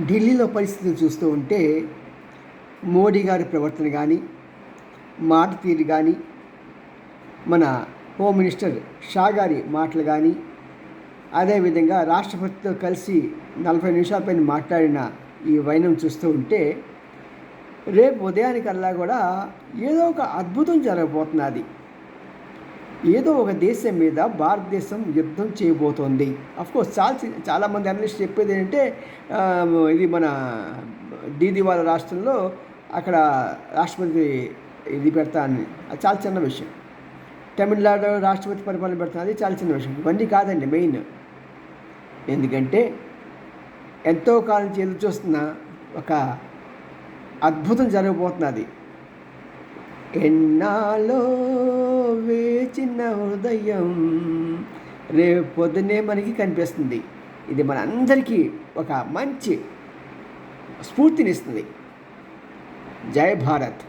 ఢిల్లీలో పరిస్థితులు చూస్తూ ఉంటే మోడీ గారి ప్రవర్తన కానీ, మాట తీరు కానీ, మన హోమ్ మినిస్టర్ షా గారి మాటలు కానీ, అదేవిధంగా రాష్ట్రపతితో కలిసి 40 నిమిషాల పైన మాట్లాడిన ఈ వైనం చూస్తూ ఉంటే రేపు ఉదయానికల్లా కూడా ఏదో ఒక అద్భుతం జరగబోతున్నది. ఏదో ఒక దేశం మీద భారతదేశం యుద్ధం చేయబోతోంది. అఫ్కోర్స్ చాలామంది అనలిస్ట్ చెప్పేది ఏంటంటే ఇది మన దీదివాల రాష్ట్రంలో అక్కడ రాష్ట్రపతి ఇది పెడతా అని, అది చాలా చిన్న విషయం. తమిళనాడు రాష్ట్రపతి పరిపాలన పెడతా, అది చాలా చిన్న విషయం. ఇవన్నీ కాదండి మెయిన్. ఎందుకంటే ఎంతో కాలం ఎదురు చూస్తున్న ఒక అద్భుతం జరగబోతున్నది. ఎన్నాలో వేచిన హృదయం రేపు పొద్దున్నే మనకి కనిపిస్తుంది. ఇది మన అందరికీ ఒక మంచి స్ఫూర్తినిస్తుంది. జై భారత్.